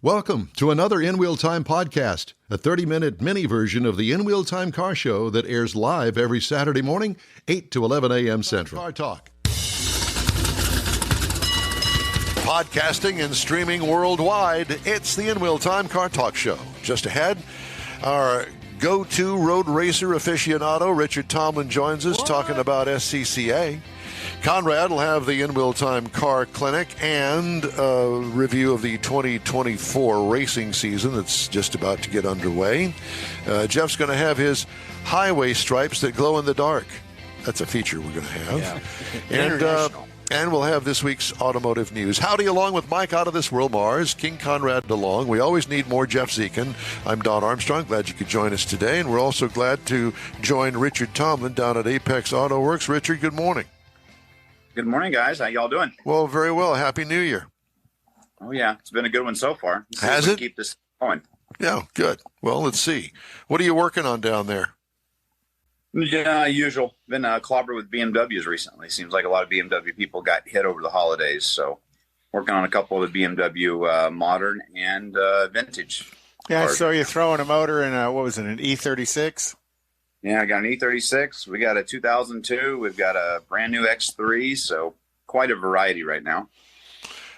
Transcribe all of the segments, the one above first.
Welcome to another In Wheel Time podcast, a 30-minute mini version of the In Wheel Time car show that airs live every Saturday morning, 8 to 11 a.m. Central. Car Talk. Podcasting and streaming worldwide, it's the In Wheel Time Car Talk show. Just ahead, our go-to road racer aficionado, Richard Tomlin, joins us talking about SCCA. Conrad will have the In Wheel Time Car Clinic and a review of the 2024 racing season that's just about to get underway. Jeff's going to have his highway stripes that glow in the dark. That's a feature we're going to have. Yeah. And we'll have this week's automotive news. Howdy, along with Mike out of this world, Mars, King Conrad DeLong. We always need more Jeff Zekin. I'm Don Armstrong. Glad you could join us today. And we're also glad to join Richard Tomlin down at Apex Auto Works. Richard, good morning. Good morning, guys. How y'all doing? Well, very well. Happy New Year. Oh, yeah. It's been a good one so far. Has it? Keep this going. Yeah, good. Well, let's see. What are you working on down there? Yeah, usual. Been clobbered with BMWs recently. Seems like a lot of BMW people got hit over the holidays. So working on a couple of the BMW modern and vintage. Yeah, cars. I saw you throwing a motor in what was it, an E36? Yeah, I got an E36. We got a 2002. We've got a brand new X3. So quite a variety right now.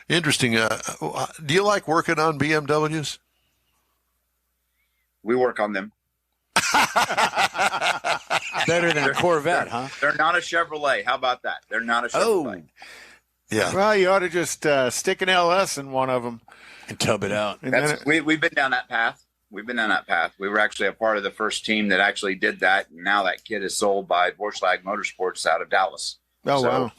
Interesting. Do you like working on BMWs? We work on them. Better than a Corvette, huh? They're not a Chevrolet. How about that? They're not a Chevrolet. Oh. Yeah. Well, you ought to just stick an LS in one of them and tub it out. We've been down that path. We were actually a part of the first team that actually did that. And now that kit is sold by Vorschlag Motorsports out of Dallas. Oh, wow.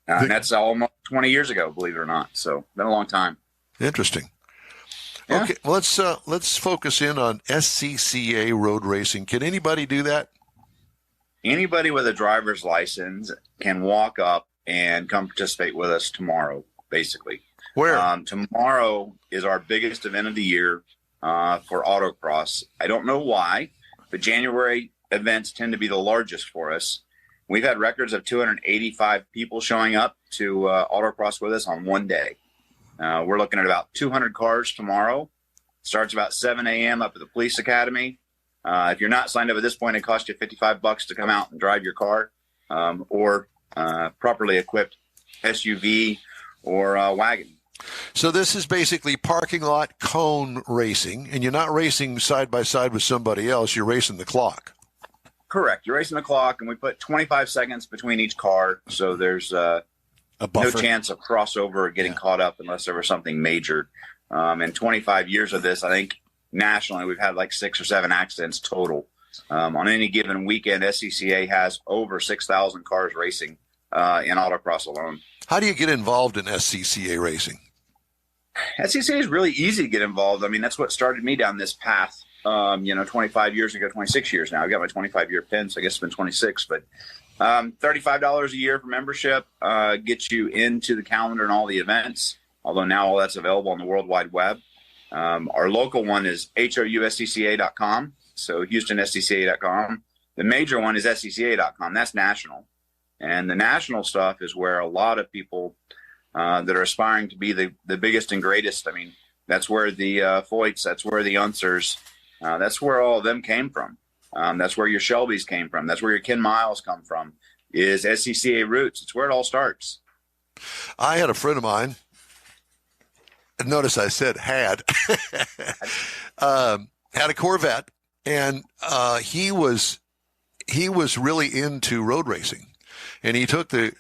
And that's almost 20 years ago, believe it or not. So been a long time. Interesting. Yeah. Okay, well, let's focus in on SCCA road racing. Can anybody do that? Anybody with a driver's license can walk up and come participate with us tomorrow, basically. Where? Tomorrow is our biggest event of the year for Autocross. I don't know why, but January events tend to be the largest for us. We've had records of 285 people showing up to Autocross with us on one day. We're looking at about 200 cars tomorrow. Starts about 7 a.m. up at the police academy. If you're not signed up at this point, it costs you $55 to come out and drive your car or properly equipped SUV or wagon. So this is basically parking lot cone racing, and you're not racing side by side with somebody else. You're racing the clock. Correct. You're racing the clock, and we put 25 seconds between each car, so there's no chance of crossover or getting caught up unless there was something major. In 25 years of this, I think nationally we've had like 6 or 7 accidents total. On any given weekend, SCCA has over 6,000 cars racing in Autocross alone. How do you get involved in SCCA racing? SCCA is really easy to get involved. I mean, that's what started me down this path, 25 years ago, 26 years now. I got my 25-year pin, so I guess it's been 26, but $35 a year for membership gets you into the calendar and all the events, although now all that's available on the World Wide Web. Our local one is houscca.com, so HoustonSCCA.com. The major one is SCCA.com. That's national. And the national stuff is where a lot of people that are aspiring to be the biggest and greatest, I mean, that's where the Foyts, that's where the Unsers, that's where all of them came from. That's where your Shelbys came from. That's where your Ken Miles come from, is SCCA roots. It's where it all starts. I had a friend of mine, notice I said had, had a Corvette, and he was really into road racing. And he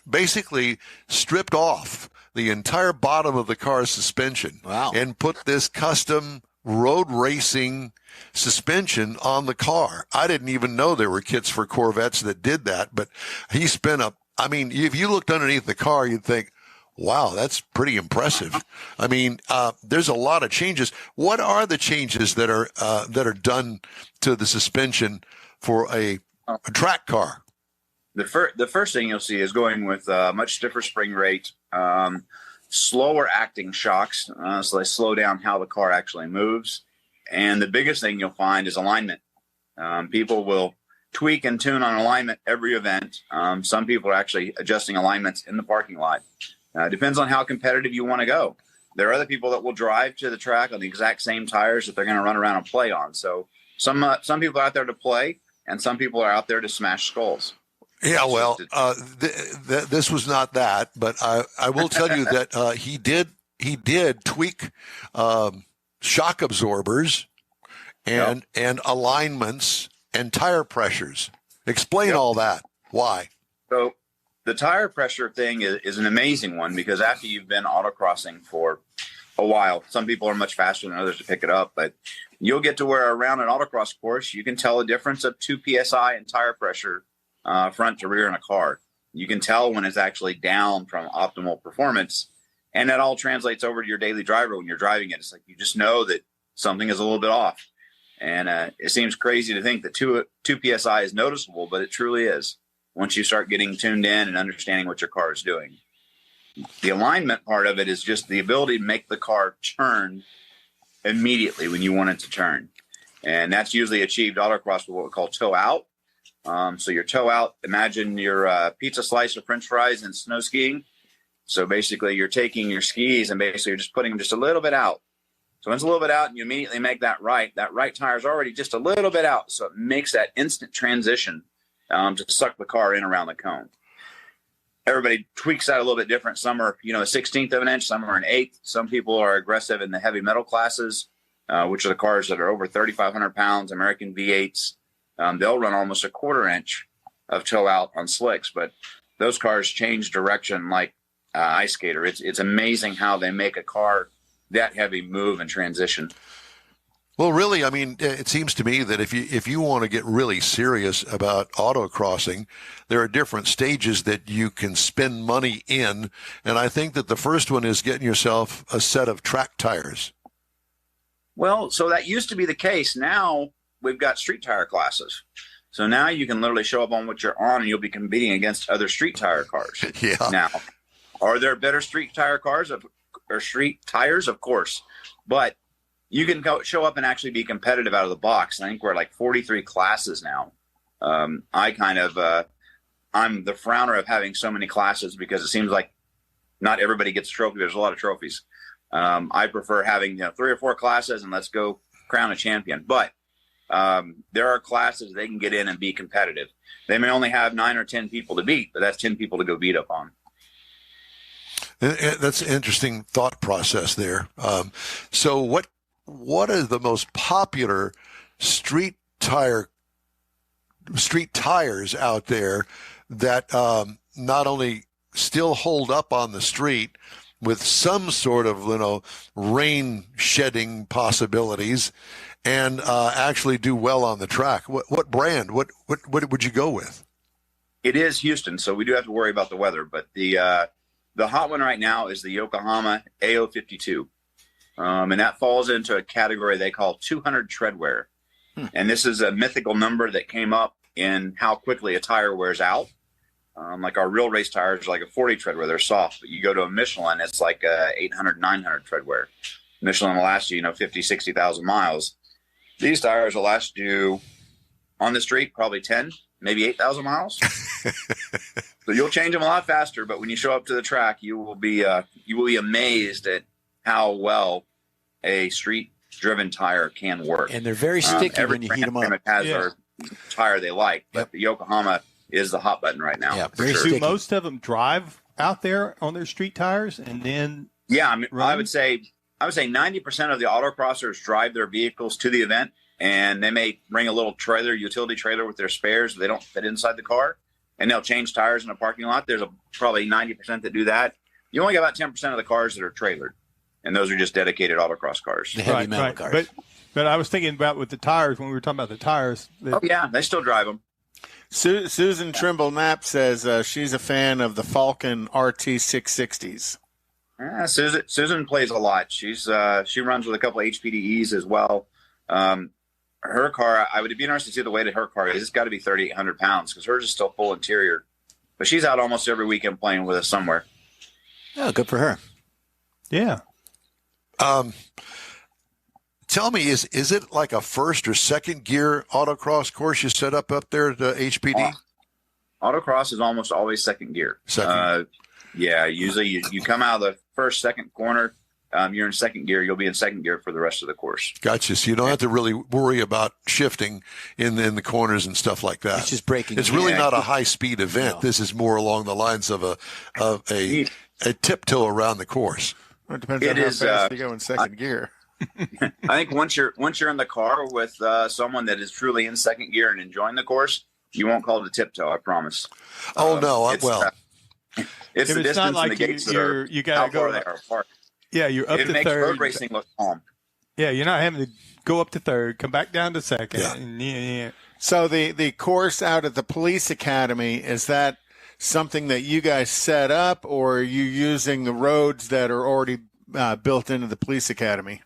basically stripped off the entire bottom of the car's suspension. Wow. And put this custom road racing suspension on the car. I didn't even know there were kits for Corvettes that did that, but he spent if you looked underneath the car, you'd think, wow, that's pretty impressive. I mean, there's a lot of changes. What are the changes that are done to the suspension for a track car? The first thing you'll see is going with much stiffer spring rate, slower acting shocks, so they slow down how the car actually moves. And the biggest thing you'll find is alignment. People will tweak and tune on alignment every event. Some people are actually adjusting alignments in the parking lot. It depends on how competitive you want to go. there are other people that will drive to the track on the exact same tires that they're going to run around and play on. So some people are out there to play, and some people are out there to smash skulls. Yeah, well, this was not that, but I will tell you that he did tweak shock absorbers and alignments and tire pressures. Explain all that. Why? So the tire pressure thing is an amazing one, because after you've been autocrossing for a while, some people are much faster than others to pick it up, but you'll get to where around an autocross course, you can tell a difference of 2 PSI in tire pressure front to rear in a car. You can tell when it's actually down from optimal performance, and that all translates over to your daily driver when you're driving it. It's like you just know that something is a little bit off. And it seems crazy to think that 2 PSI is noticeable, but it truly is once you start getting tuned in and understanding what your car is doing. The alignment part of it is just the ability to make the car turn immediately when you want it to turn. And that's usually achieved autocross with what we call toe out. So your toe out, imagine your pizza slice of French fries and snow skiing. So basically you're taking your skis and basically you're just putting them just a little bit out. So when it's a little bit out and you immediately make that right tire is already just a little bit out. So it makes that instant transition to suck the car in around the cone. Everybody tweaks that a little bit different. Some are, a 16th of an inch, some are an eighth. Some people are aggressive in the heavy metal classes, which are the cars that are over 3,500 pounds, American V8s. They'll run almost a 1/4 inch of toe out on slicks, but those cars change direction like ice skater. It's amazing how they make a car that heavy move and transition. Well, really, I mean, it seems to me that if you want to get really serious about autocrossing, there are different stages that you can spend money in, and I think that the first one is getting yourself a set of track tires. Well, so that used to be the case. Now we've got street tire classes. So now you can literally show up on what you're on and you'll be competing against other street tire cars. Yeah. Now, are there better street tire cars or street tires? Of course. But you can show up and actually be competitive out of the box. I think we're like 43 classes now. I'm the frowner of having so many classes because it seems like not everybody gets a trophy. There's a lot of trophies. I prefer having 3 or 4 classes and let's go crown a champion. But there are classes they can get in and be competitive. They may only have 9 or 10 people to beat, but that's 10 people to go beat up on. That's an interesting thought process there. So what are the most popular street tires out there that not only still hold up on the street with some sort of rain shedding possibilities and actually do well on the track? What brand? What would you go with? It is Houston, so we do have to worry about the weather. But the hot one right now is the Yokohama AO52. And that falls into a category they call 200 tread wear. And this is a mythical number that came up in how quickly a tire wears out. Like our real race tires are like a 40 tread wear. They're soft. But you go to a Michelin, it's like 800, 900 tread wear. Michelin will last you, 50, 60,000 miles. These tires will last you on the street probably 10, maybe 8,000 miles. So you'll change them a lot faster. But when you show up to the track, you will be amazed at how well a street-driven tire can work. And they're very sticky when you heat them up. Has their tire they like, but the Yokohama is the hot button right now. Yeah, very sure. Do most of them drive out there on their street tires and then? Yeah, I would say 90% of the autocrossers drive their vehicles to the event, and they may bring a little trailer, utility trailer with their spares. They don't fit inside the car, and they'll change tires in a parking lot. There's probably 90% that do that. You only got about 10% of the cars that are trailered, and those are just dedicated autocross cars. The heavy metal cars. But I was thinking about with the tires, when we were talking about the tires. Yeah, they still drive them. Susan Trimble Knapp says she's a fan of the Falcon RT 660s. Susan plays a lot. She runs with a couple of HPDEs as well. Her car, I would be interested to see the weight of her car. It's got to be 3,800 pounds because hers is still full interior. But she's out almost every weekend playing with us somewhere. Oh, good for her. Yeah. Tell me, is it like a first or second gear autocross course you set up there at HPD? Autocross is almost always second gear. Second. Yeah, usually you come out of the first, second corner. you're in second gear. You'll be in second gear for the rest of the course. Gotcha. So you don't have to really worry about shifting in the corners and stuff like that. It's just braking. It's really not a high-speed event. No. This is more along the lines of a tiptoe around the course. Well, it depends on how fast you go in second gear. I think once you're in the car with someone that is truly in second gear and enjoying the course, you won't call it a tiptoe. I promise. Oh no! It's the distance not like and the gates you gotta how go. far they are apart. Yeah, you're up to third. It makes road racing look calm. Yeah, you're not having to go up to third, come back down to second. Yeah. Yeah. So the course out at the police academy, is that something that you guys set up, or are you using the roads that are already built into the police academy?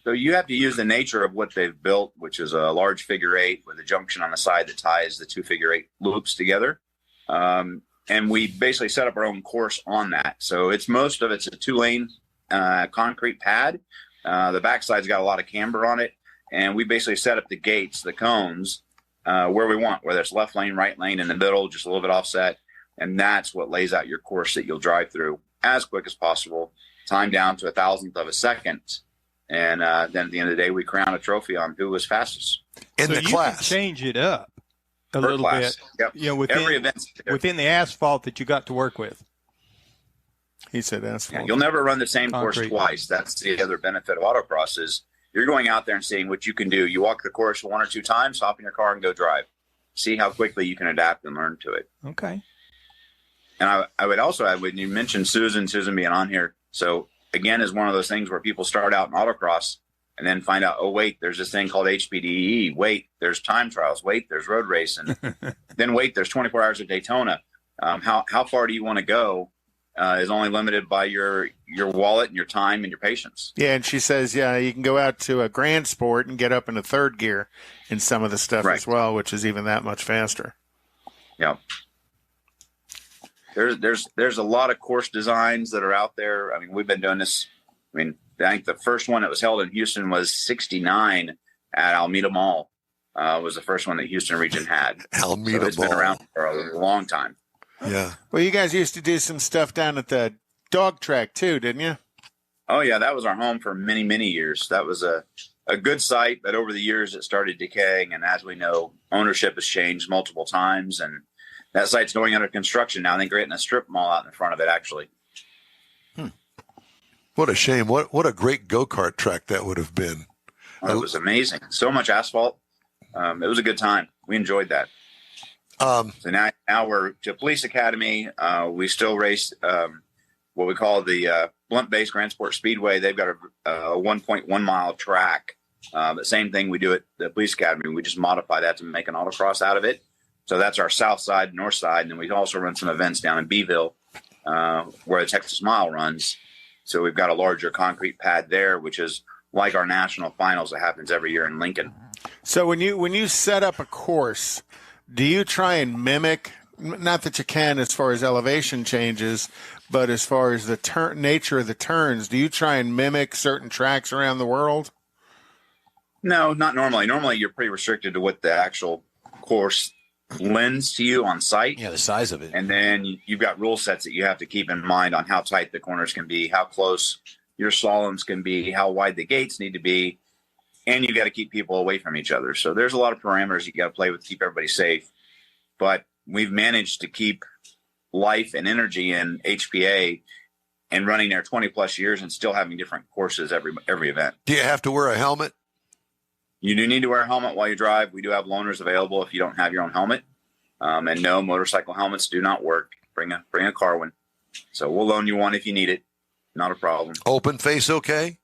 So you have to use the nature of what they've built, which is a large figure eight with a junction on the side that ties the two figure eight loops together. And we basically set up our own course on that. So most of it's a 2-lane concrete pad. The backside's got a lot of camber on it. And we basically set up the gates, the cones, where we want, whether it's left lane, right lane, in the middle, just a little bit offset. And that's what lays out your course that you'll drive through as quick as possible, time down to 1,000th of a second. And then at the end of the day, we crown a trophy on who was fastest in the class. Can change it up a per little class. bit. Yep. Every event's within the asphalt that you got to work with. He said asphalt. Yeah, you'll never run the same course Concrete. twice. That's the other benefit of autocross is you're going out there and seeing what you can do. You walk the course 1 or 2 times, hop in your car and go drive. See how quickly you can adapt and learn to it. Okay. And I would also add, when you mentioned Susan being on here, so again, is one of those things where people start out in autocross and then find out, oh, wait, there's this thing called HPDE. Wait, there's time trials. Wait, there's road racing. Then wait, there's 24 hours of Daytona. How far do you want to go is only limited by your wallet and your time and your patience. Yeah, and she says, yeah, you can go out to a Grand Sport and get up into third gear in some of the stuff as well, which is even that much faster. Yeah. There's a lot of course designs that are out there. I mean, we've been doing this. I mean, I think the first one that was held in Houston was 1969 at Alameda Mall. Was the first one that Houston region had. Alameda so it's Mall. Been around for a long time. Yeah. Well, you guys used to do some stuff down at the dog track too, didn't you? Oh yeah, that was our home for many, many years. That was a good site, but over the years it started decaying, and as we know, ownership has changed multiple times, and that site's going under construction now. I think they're getting a strip mall out in front of it, actually. What a shame. What a great go-kart track that would have been. It was amazing. So much asphalt. It was a good time. We enjoyed that. So now we're to Police Academy. We still race what we call the blunt-based Grand Sport Speedway. They've got a 1.1 mile track. The same thing we do at the Police Academy. We just modify that to make an autocross out of it. So that's our south side, north side. And then we also run some events down in Beeville where the Texas Mile runs. So we've got a larger concrete pad there, which is like our national finals that happens every year in Lincoln. So when you set up a course, do you try and mimic, not that you can as far as elevation changes, but as far as the nature of the turns, do you try and mimic certain tracks around the world? No, not normally. Normally you're pretty restricted to what the actual course lends to you on site. Yeah, the size of it. And then you've got rule sets that you have to keep in mind on how tight the corners can be, how close your slaloms can be, how wide the gates need to be, and you got to keep people away from each other. So there's a lot of parameters you got to play with to keep everybody safe. But we've managed to keep life and energy in HPA and running there 20 plus years and still having different courses every event. Do you have to wear a helmet? You do need to wear a helmet while you drive. We do have loaners available if you don't have your own helmet. And no, motorcycle helmets do not work. Bring a car one. So we'll loan you one if you need it. Not a problem. Open face okay?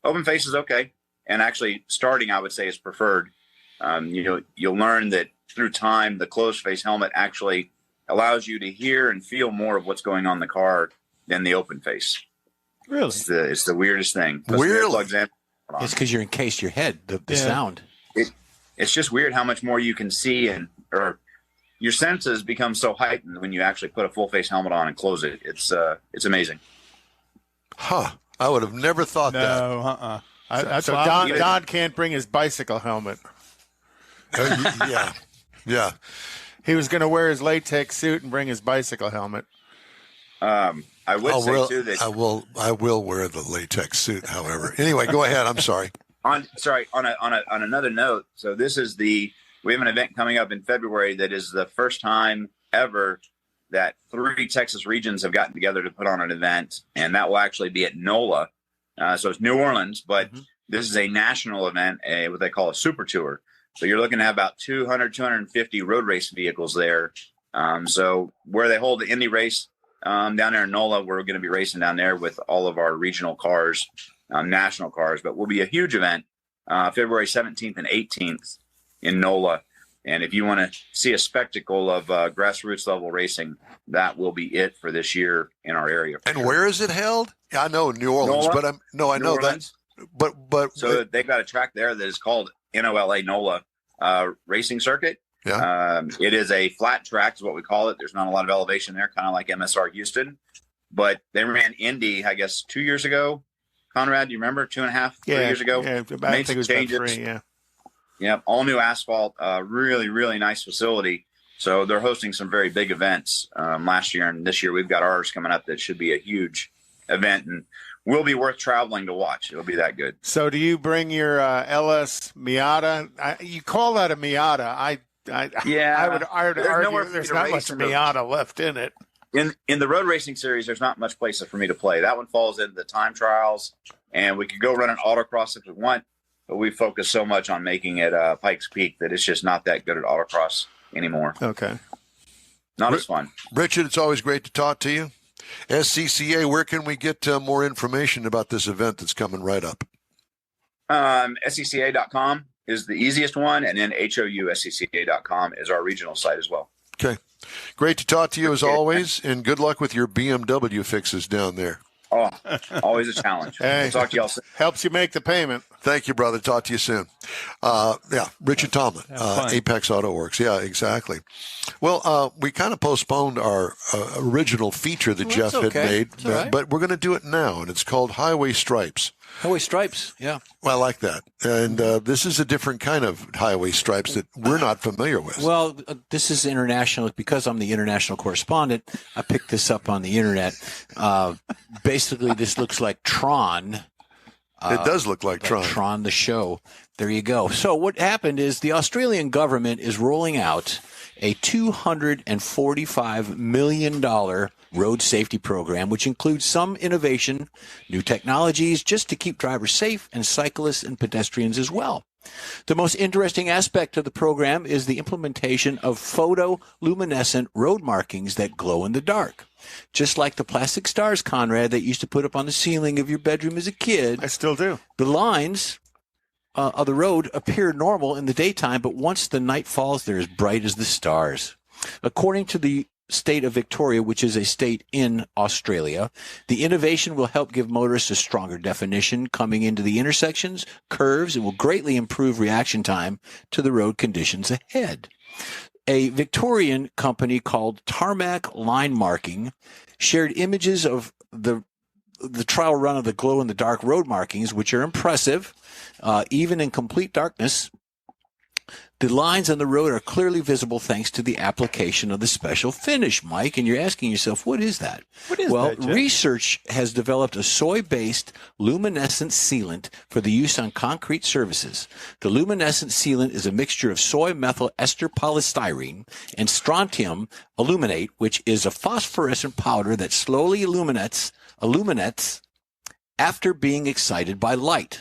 Open face is okay. And actually starting, I would say, is preferred. You'll learn that through time, the closed face helmet actually allows you to hear and feel more of what's going on in the car than the open face. Really? It's the weirdest thing. Really? It's because you're encased your head, the sound. It's just weird how much more you can see or your senses become so heightened when you actually put a full face helmet on and close it. It's amazing. Huh. I would have never thought that. No, So Don can't bring his bicycle helmet. Yeah. He was going to wear his latex suit and bring his bicycle helmet. I would say too that I will wear the latex suit. However, anyway, go ahead. I'm sorry. On another note. So we have an event coming up in February that is the first time ever that 3 Texas regions have gotten together to put on an event, and that will actually be at NOLA. So it's New Orleans, but this is a national event, what they call a super tour. So you're looking at about 250 road race vehicles there. So where they hold the Indy race down there in NOLA, we're going to be racing down there with all of our regional cars, national cars. But will be a huge event, February 17th and 18th in NOLA. And if you want to see a spectacle of grassroots level racing, that will be it for this year in our area. And where is it held? Yeah, I know New Orleans, NOLA? but I know that. But so they've got a track there that is called NOLA Racing Circuit. Yeah. It is a flat track, is what we call it. There's not a lot of elevation there, kind of like MSR Houston. But they ran Indy, I guess, 2 years ago. Conrad, do you remember? 2.5, 3 years ago? Yeah, I think it was about 3, yeah. Yeah, all new asphalt, really, really nice facility. So they're hosting some very big events last year, and this year we've got ours coming up that should be a huge event, and will be worth traveling to watch. It'll be that good. So do you bring your LS Miata? You call that a Miata. I would argue there's not much Miata left in it. In the road racing series, there's not much place for me to play. That one falls into the time trials, and we could go run an autocross if we want, but we focus so much on making it Pikes Peak that it's just not that good at autocross anymore. Okay. Not as fun. Richard, it's always great to talk to you. SCCA, where can we get more information about this event that's coming right up? SCCA.com is the easiest one, and then HOUSCCA.com is our regional site as well. Okay. Great to talk to you as always, and good luck with your BMW fixes down there. Oh, always a challenge. Hey, we'll talk to y'all soon. Helps you make the payment. Thank you, brother. Talk to you soon. Richard Tomlin, Apex Auto Works. Yeah, exactly. Well, we kind of postponed our original feature that Jeff had made, but we're going to do it now, and it's called Highway Stripes. Highway Stripes, yeah. Well, I like that. And this is a different kind of highway stripes that we're not familiar with. Well, this is international. Because I'm the international correspondent, I picked this up on the internet. Basically, this looks like Tron. It does look like Tron. Tron, the show. There you go. So what happened is the Australian government is rolling out a $245 million road safety program, which includes some innovation, new technologies, just to keep drivers safe, and cyclists and pedestrians as well. The most interesting aspect of the program is the implementation of photoluminescent road markings that glow in the dark. Just like the plastic stars, Conrad, that you used to put up on the ceiling of your bedroom as a kid. I still do. The lines of the road appear normal in the daytime, but once the night falls, they're as bright as the stars. According to the state of Victoria, which is a state in Australia, the innovation will help give motorists a stronger definition coming into the intersections, curves, and will greatly improve reaction time to the road conditions ahead. A Victorian company called Tarmac Line Marking shared images of the trial run of the glow-in-the-dark road markings, which are impressive, even in complete darkness. The lines on the road are clearly visible thanks to the application of the special finish, Mike. And you're asking yourself, what is that? Well, research has developed a soy-based luminescent sealant for the use on concrete surfaces. The luminescent sealant is a mixture of soy methyl ester polystyrene and strontium aluminate, which is a phosphorescent powder that slowly illuminates after being excited by light.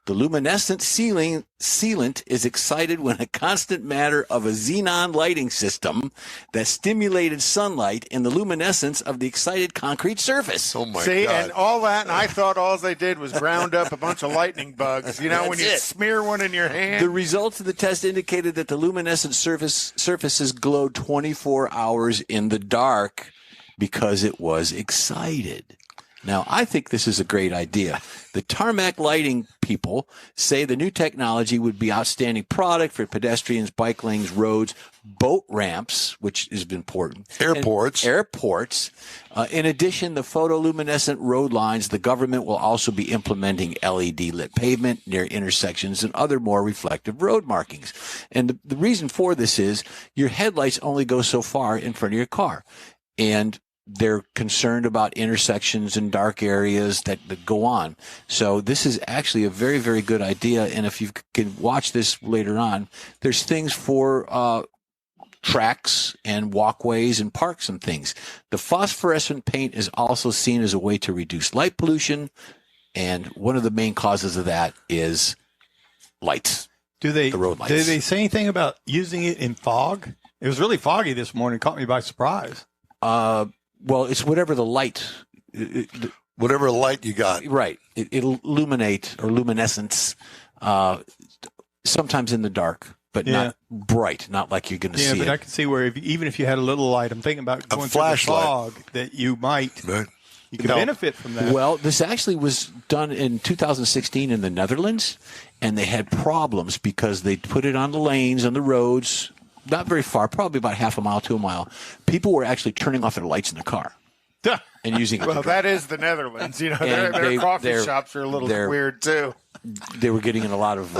The luminescent sealant is excited when a constant matter of a xenon lighting system that stimulated sunlight in the luminescence of the excited concrete surface. Oh, my God. God. And all that, and I thought all they did was ground up a bunch of lightning bugs. You know, when you smear one in your hand. The results of the test indicated that the luminescent surfaces glowed 24 hours in the dark because it was excited. Now, I think this is a great idea. The tarmac lighting people say the new technology would be outstanding product for pedestrians, bike lanes, roads, boat ramps, which is important. Airports. In addition, the photoluminescent road lines, the government will also be implementing LED lit pavement near intersections and other more reflective road markings. And the reason for this is your headlights only go so far in front of your car. And they're concerned about intersections and dark areas that go on. So this is actually a very, very good idea. And if you can watch this later on, there's things for tracks and walkways and parks and things. The phosphorescent paint is also seen as a way to reduce light pollution. And one of the main causes of that is lights. The road lights. Do they say anything about using it in fog? It was really foggy this morning. Caught me by surprise. Well, it's whatever the light. Whatever light you got. Right. It'll illuminate or luminescence sometimes in the dark, but not bright, not like you're going to see it. Yeah, but I can see where even if you had a little light, I'm thinking about going through the fog, that you might you could benefit from that. Well, this actually was done in 2016 in the Netherlands, and they had problems because they put it on the lanes, on the roads, not very far, probably about half a mile to a mile. People were actually turning off their lights in the car and using it. Well, that is the Netherlands. You know, their coffee shops are a little weird too. They were getting in a lot of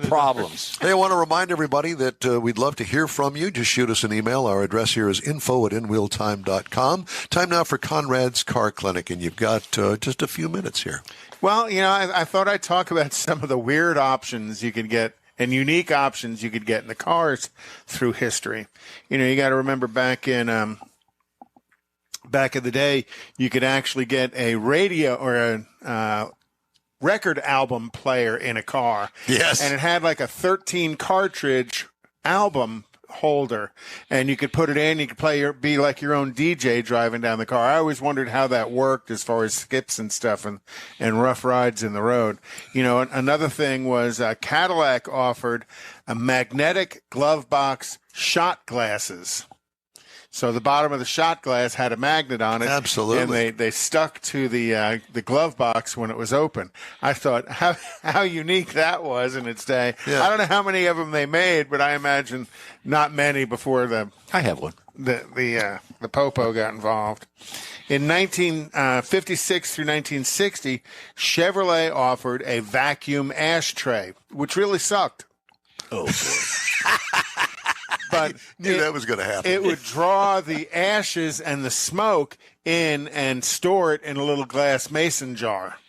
problems. Hey, I want to remind everybody that we'd love to hear from you. Just shoot us an email. Our address here is info@inwheeltime.com. Time now for Conrad's Car Clinic, and you've got just a few minutes here. Well, you know, I thought I'd talk about some of the weird options you could get and unique options you could get in the cars through history. You know, you got to remember back in the day, you could actually get a radio or a record album player in a car. Yes. And it had like a 13 cartridge album holder, and you could put it in, you could be like your own DJ driving down the car. I always wondered how that worked as far as skips and stuff and rough rides in the road. You know, another thing was Cadillac offered a magnetic glove box shot glasses. So the bottom of the shot glass had a magnet on it. Absolutely. And they stuck to the glove box when it was open. I thought how unique that was in its day. Yeah. I don't know how many of them they made, but I imagine not many before I have one. The Popo got involved. In 1956 through 1960, Chevrolet offered a vacuum ashtray, which really sucked. Oh, boy. But knew that was going to happen. It would draw the ashes and the smoke in and store it in a little glass mason jar.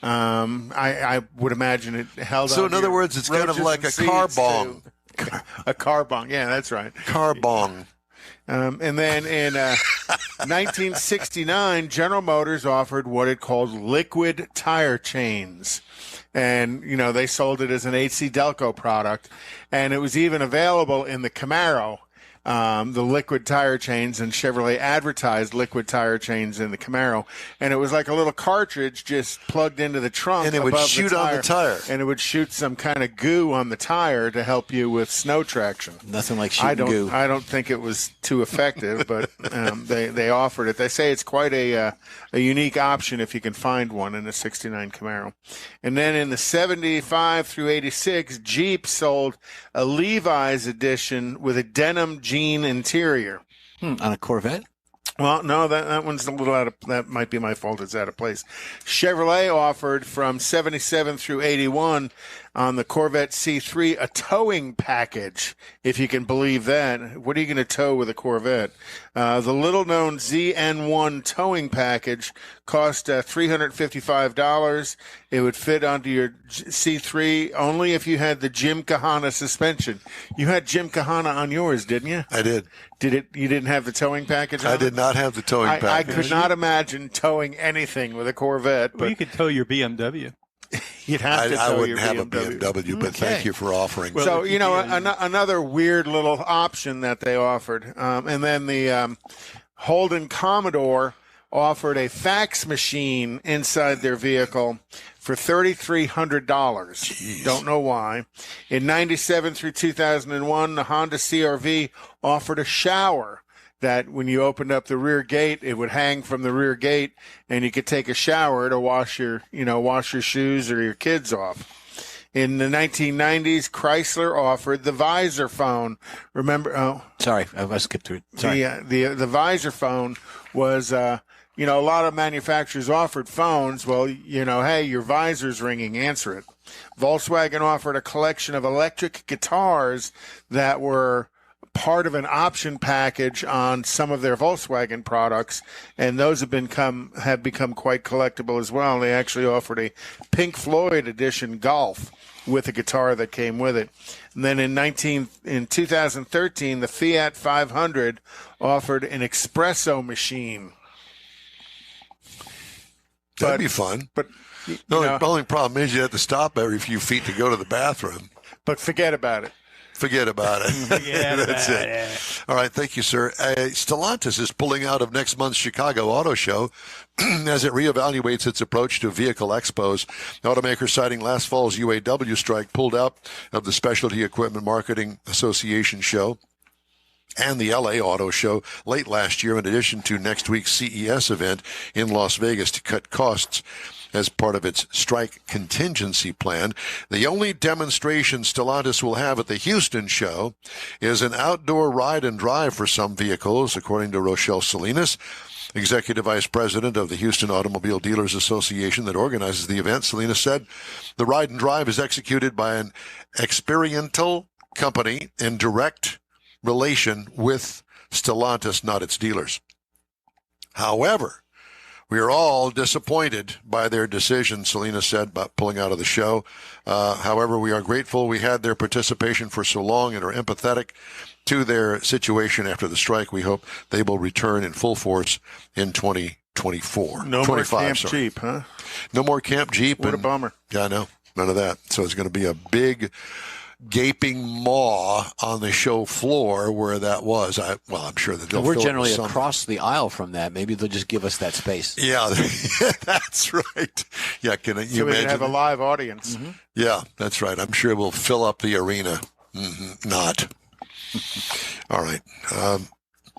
I would imagine it held. So in other words, it's kind of like a car bong. A car bong, yeah, that's right. Car bong. And then in 1969, General Motors offered what it called liquid tire chains. And, you know, they sold it as an HC Delco product. And it was even available in the Camaro, the liquid tire chains, and Chevrolet advertised liquid tire chains in the Camaro. And it was like a little cartridge just plugged into the trunk. And it would shoot on the tire. And it would shoot some kind of goo on the tire to help you with snow traction. Nothing like shooting goo. I don't think it was too effective, but they offered it. They say it's quite a unique option if you can find one in a 69 Camaro. And then in the 75 through 86, Jeep sold a Levi's edition with a denim jean interior. On a Corvette? Well, no, that one's a little out of, that might be my fault. It's out of place. Chevrolet offered from 77 through 81 on the Corvette C3 a towing package, if you can believe that. What are you going to tow with a Corvette? The little-known ZN1 towing package cost $355. It would fit onto your C3 only if you had the Jim Kahana suspension. You had Jim Kahana on yours, didn't you? I did. You didn't have the towing package on I did not have the towing package. I could not imagine towing anything with a Corvette. Well, you could tow your BMW. You'd have to tow I wouldn't your have a BMW, but thank you for offering. Well, so, you know, another weird little option that they offered. And then the Holden Commodore offered a fax machine inside their vehicle for $3,300. Don't know why. In 97 through 2001, the Honda CR-V offered a shower that when you opened up the rear gate, it would hang from the rear gate, and you could take a shower to wash your shoes or your kids off. In the 1990s, Chrysler offered the Visor phone. Remember? Oh, sorry, I skipped through it. Sorry. The Visor phone was, a lot of manufacturers offered phones. Well, hey, your visor's ringing, answer it. Volkswagen offered a collection of electric guitars that were part of an option package on some of their Volkswagen products, and those have become quite collectible as well. And they actually offered a Pink Floyd edition Golf with a guitar that came with it. And then in 2013, the Fiat 500 offered an espresso machine. That'd be fun. But the only problem is you have to stop every few feet to go to the bathroom. But forget about it. Forget about it. That's it. Yeah. All right. Thank you, sir. Stellantis is pulling out of next month's Chicago Auto Show as it reevaluates its approach to vehicle expos. The automaker, citing last fall's UAW strike, pulled out of the Specialty Equipment Marketing Association show and the LA Auto Show late last year, in addition to next week's CES event in Las Vegas, to cut costs as part of its strike contingency plan. The only demonstration Stellantis will have at the Houston show is an outdoor ride and drive for some vehicles, according to Rochelle Salinas, Executive Vice President of the Houston Automobile Dealers Association that organizes the event. Salinas said the ride and drive is executed by an experiential company in direct relation with Stellantis, not its dealers. However, we are all disappointed by their decision, Salinas said, about pulling out of the show. However, we are grateful we had their participation for so long and are empathetic to their situation after the strike. We hope they will return in full force in 2024. No more Camp Jeep, huh? No more Camp Jeep. What a bummer. Yeah, I know. None of that. So it's going to be a big gaping maw on the show floor where that was. I'm sure that they'll We're fill it generally with across the aisle from that. Maybe they'll just give us that space. Yeah, that's right. Yeah, can you so we imagine? can have a live audience. Mm-hmm. Yeah, that's right. I'm sure we'll fill up the arena. Not. All right.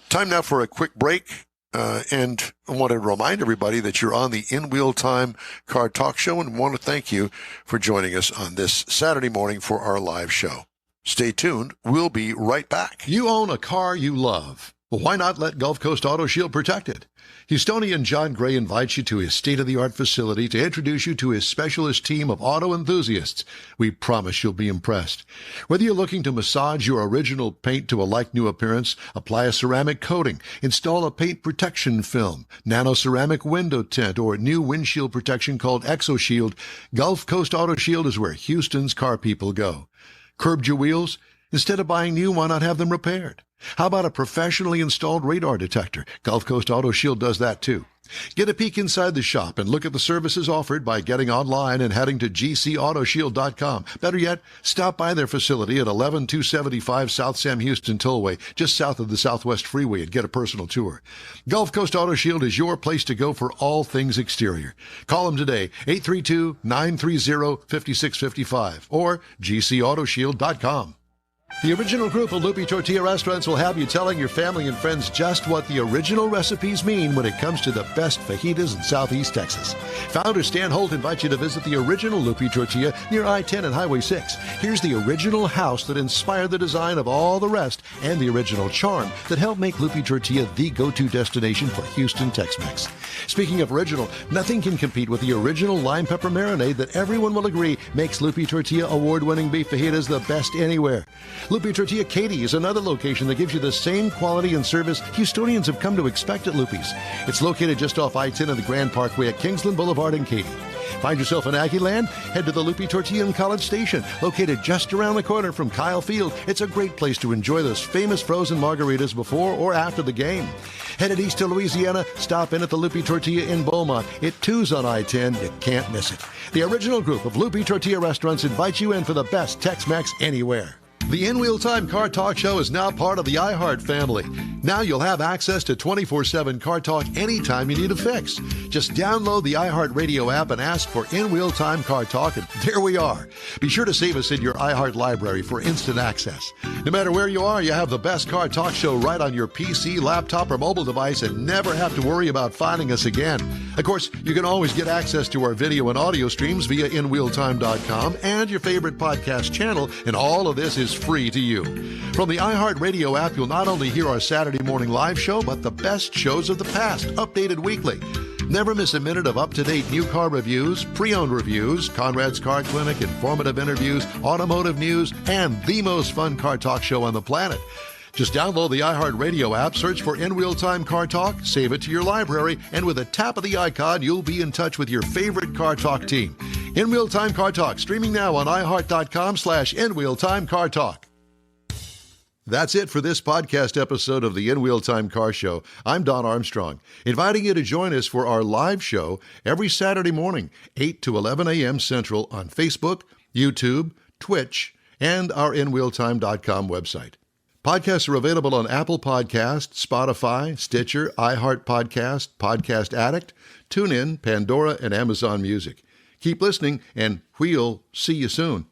Time now for a quick break. And I want to remind everybody that you're on the In Wheel Time Car Talk Show, and want to thank you for joining us on this Saturday morning for our live show. Stay tuned. We'll be right back. You own a car you love. Well, why not let Gulf Coast Auto Shield protect it? Houstonian John Gray invites you to his state-of-the-art facility to introduce you to his specialist team of auto enthusiasts. We promise you'll be impressed. Whether you're looking to massage your original paint to a like-new appearance, apply a ceramic coating, install a paint protection film, nano-ceramic window tint, or new windshield protection called ExoShield, Gulf Coast Auto Shield is where Houston's car people go. Curbed your wheels? Instead of buying new, why not have them repaired? How about a professionally installed radar detector? Gulf Coast Auto Shield does that too. Get a peek inside the shop and look at the services offered by getting online and heading to gcautoshield.com. Better yet, stop by their facility at 11275 South Sam Houston Tollway, just south of the Southwest Freeway, and get a personal tour. Gulf Coast Auto Shield is your place to go for all things exterior. Call them today, 832-930-5655 or gcautoshield.com. The original group of Loopy Tortilla restaurants will have you telling your family and friends just what the original recipes mean when it comes to the best fajitas in Southeast Texas. Founder Stan Holt invites you to visit the original Loopy Tortilla near I-10 and Highway 6. Here's the original house that inspired the design of all the rest and the original charm that helped make Loopy Tortilla the go-to destination for Houston Tex-Mex. Speaking of original, nothing can compete with the original lime pepper marinade that everyone will agree makes Loopy Tortilla award-winning beef fajitas the best anywhere. Loopy Tortilla Katy is another location that gives you the same quality and service Houstonians have come to expect at Loopy's. It's located just off I-10 and the Grand Parkway at Kingsland Boulevard in Katy. Find yourself in Aggie Land? Head to the Loopy Tortilla in College Station, located just around the corner from Kyle Field. It's a great place to enjoy those famous frozen margaritas before or after the game. Headed east to Louisiana, stop in at the Loopy Tortilla in Beaumont. It too's on I-10. You can't miss it. The original group of Loopy Tortilla restaurants invites you in for the best Tex-Mex anywhere. The In Wheel Time Car Talk Show is now part of the iHeart family. Now you'll have access to 24/7 Car Talk anytime you need a fix. Just download the iHeart Radio app and ask for In Wheel Time Car Talk, and there we are. Be sure to save us in your iHeart library for instant access. No matter where you are, you have the best Car Talk Show right on your PC, laptop, or mobile device and never have to worry about finding us again. Of course, you can always get access to our video and audio streams via InWheelTime.com and your favorite podcast channel, and all of this is free to you. From the iHeart Radio app, you'll not only hear our Saturday morning live show, but the best shows of the past, updated weekly. Never miss a minute of up-to-date new car reviews, pre-owned reviews, Conrad's Car Clinic, informative interviews, automotive news, and the most fun car talk show on the planet. Just download the iHeartRadio app, search for In Wheel Time Car Talk, save it to your library, and with a tap of the icon, you'll be in touch with your favorite Car Talk team. In Wheel Time Car Talk, streaming now on iHeart.com/In Wheel Time Car Talk. That's it for this podcast episode of the In Wheel Time Car Show. I'm Don Armstrong, inviting you to join us for our live show every Saturday morning, 8 to 11 a.m. Central on Facebook, YouTube, Twitch, and our InWheelTime.com website. Podcasts are available on Apple Podcasts, Spotify, Stitcher, iHeart Podcast, Podcast Addict, TuneIn, Pandora, and Amazon Music. Keep listening, and we'll see you soon.